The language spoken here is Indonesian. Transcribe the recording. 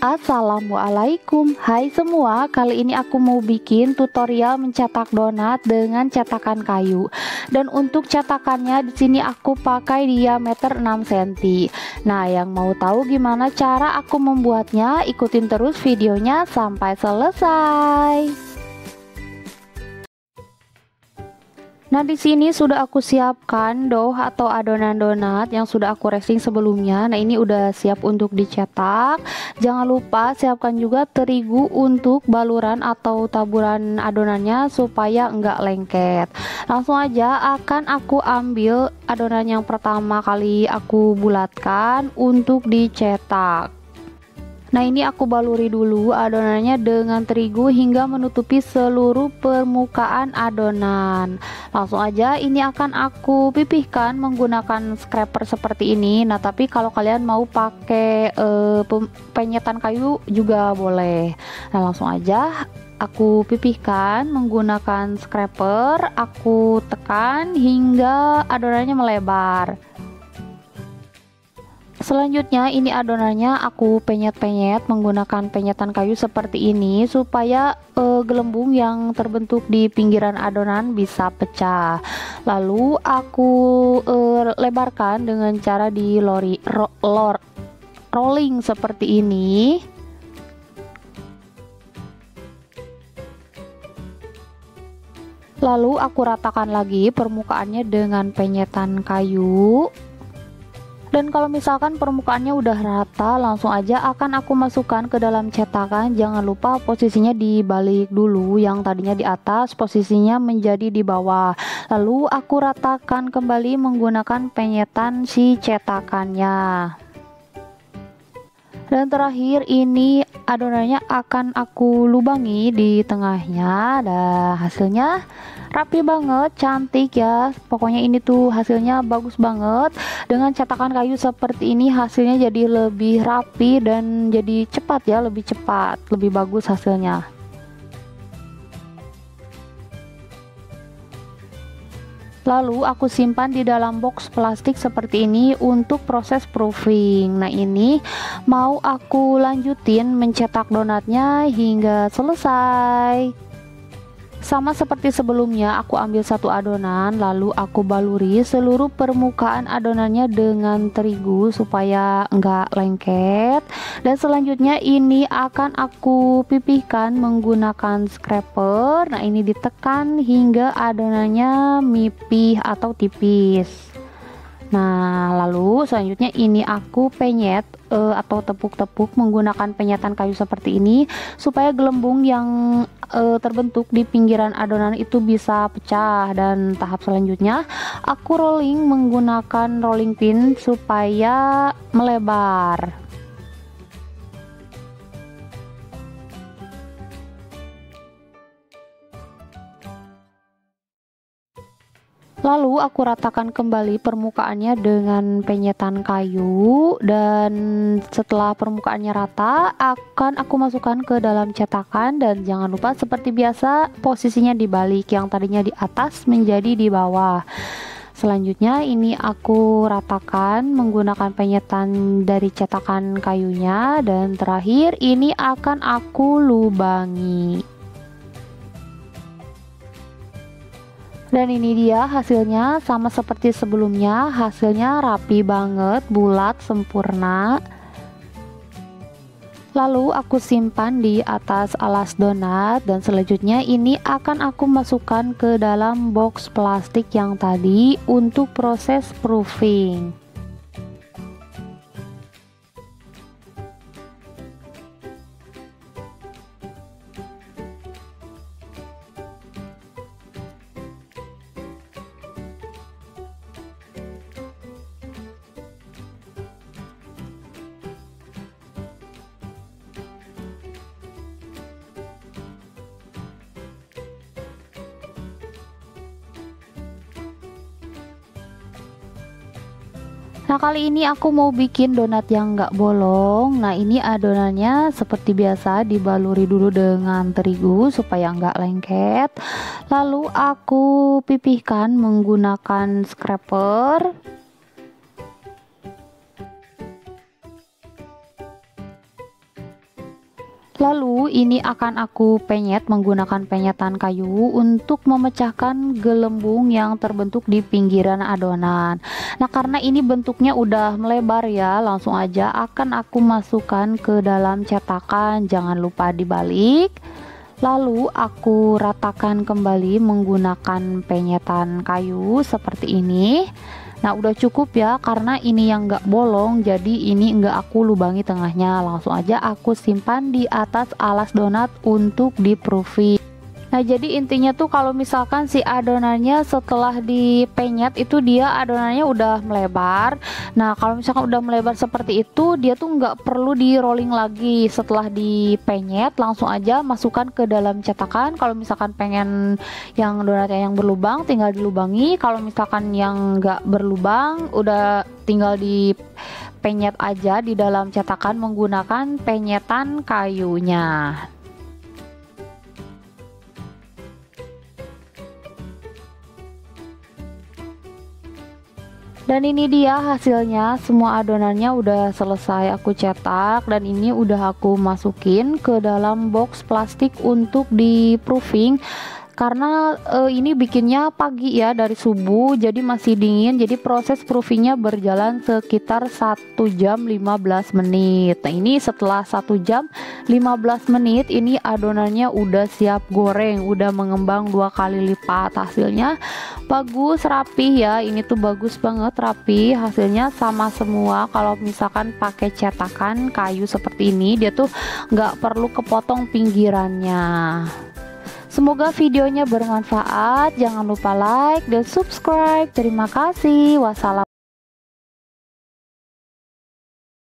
Assalamualaikum, hai semua. Kali ini aku mau bikin tutorial mencetak donat dengan cetakan kayu. Dan untuk cetakannya di sini aku pakai diameter 6 cm. Nah, yang mau tahu gimana cara aku membuatnya, ikutin terus videonya sampai selesai. Nah, di sini sudah aku siapkan dough atau adonan donat yang sudah aku racing sebelumnya. Nah, ini udah siap untuk dicetak. Jangan lupa siapkan juga terigu untuk baluran atau taburan adonannya supaya enggak lengket. Langsung aja akan aku ambil adonan yang pertama kali aku bulatkan untuk dicetak. Nah, ini aku baluri dulu adonannya dengan terigu hingga menutupi seluruh permukaan adonan. Langsung aja ini akan aku pipihkan menggunakan scraper seperti ini. Nah, tapi kalau kalian mau pakai penyetan kayu juga boleh. Nah, langsung aja aku pipihkan menggunakan scraper, aku tekan hingga adonannya melebar. Selanjutnya ini adonannya aku penyet-penyet menggunakan penyetan kayu seperti ini supaya gelembung yang terbentuk di pinggiran adonan bisa pecah. Lalu aku lebarkan dengan cara di rolling seperti ini. Lalu aku ratakan lagi permukaannya dengan penyetan kayu. Dan kalau misalkan permukaannya udah rata, langsung aja akan aku masukkan ke dalam cetakan. Jangan lupa posisinya dibalik dulu, yang tadinya di atas posisinya menjadi di bawah. Lalu aku ratakan kembali menggunakan penyetan si cetakannya. Dan terakhir ini adonannya akan aku lubangi di tengahnya. Dan hasilnya rapi banget, cantik ya. Pokoknya ini tuh hasilnya bagus banget. Dengan cetakan kayu seperti ini hasilnya jadi lebih rapi dan jadi cepat ya, lebih cepat, lebih bagus hasilnya. Lalu aku simpan di dalam box plastik seperti ini untuk proses proofing. Nah, ini mau aku lanjutin mencetak donatnya hingga selesai. Sama seperti sebelumnya, aku ambil satu adonan, lalu aku baluri seluruh permukaan adonannya dengan terigu supaya enggak lengket. Dan selanjutnya ini akan aku pipihkan menggunakan scraper. Nah, ini ditekan hingga adonannya mipih atau tipis. Nah, lalu selanjutnya ini aku penyet atau tepuk-tepuk menggunakan penyetan kayu seperti ini supaya gelembung yang terbentuk di pinggiran adonan itu bisa pecah. Dan tahap selanjutnya aku rolling menggunakan rolling pin supaya melebar. Lalu aku ratakan kembali permukaannya dengan penyetan kayu. Dan setelah permukaannya rata akan aku masukkan ke dalam cetakan. Dan jangan lupa seperti biasa posisinya dibalik, yang tadinya di atas menjadi di bawah. Selanjutnya ini aku ratakan menggunakan penyetan dari cetakan kayunya. Dan terakhir ini akan aku lubangi. Dan ini dia hasilnya, sama seperti sebelumnya, hasilnya rapi banget, bulat, sempurna. Lalu aku simpan di atas alas donat. Dan selanjutnya ini akan aku masukkan ke dalam box plastik yang tadi untuk proses proofing. Nah, kali ini aku mau bikin donat yang nggak bolong. Nah, ini adonannya seperti biasa dibaluri dulu dengan terigu supaya nggak lengket. Lalu aku pipihkan menggunakan scraper. Lalu ini akan aku penyet menggunakan penyetan kayu untuk memecahkan gelembung yang terbentuk di pinggiran adonan. Nah, karena ini bentuknya udah melebar ya, langsung aja akan aku masukkan ke dalam cetakan. Jangan lupa dibalik. Lalu aku ratakan kembali menggunakan penyetan kayu seperti ini. Nah, udah cukup ya, karena ini yang enggak bolong, jadi ini enggak aku lubangi tengahnya. Langsung aja aku simpan di atas alas donat untuk di proofing. Nah, jadi intinya tuh kalau misalkan si adonannya setelah dipenyet itu dia adonannya udah melebar. Nah, kalau misalkan udah melebar seperti itu, dia tuh nggak perlu di rolling lagi. Setelah dipenyet langsung aja masukkan ke dalam cetakan. Kalau misalkan pengen yang donatnya yang berlubang, tinggal dilubangi. Kalau misalkan yang nggak berlubang, udah tinggal dipenyet aja di dalam cetakan menggunakan penyetan kayunya. Dan ini dia hasilnya, semua adonannya udah selesai aku cetak dan ini udah aku masukin ke dalam box plastik untuk di proofing. Karena ini bikinnya pagi ya, dari subuh, jadi masih dingin, jadi proses proofingnya berjalan sekitar 1 jam 15 menit. Nah, ini setelah 1 jam 15 menit ini adonannya udah siap goreng, udah mengembang 2 kali lipat. Hasilnya bagus, rapi ya, ini tuh bagus banget, rapi, hasilnya sama semua. Kalau misalkan pakai cetakan kayu seperti ini, dia tuh nggak perlu kepotong pinggirannya. Semoga videonya bermanfaat. Jangan lupa like dan subscribe. Terima kasih. Wassalam.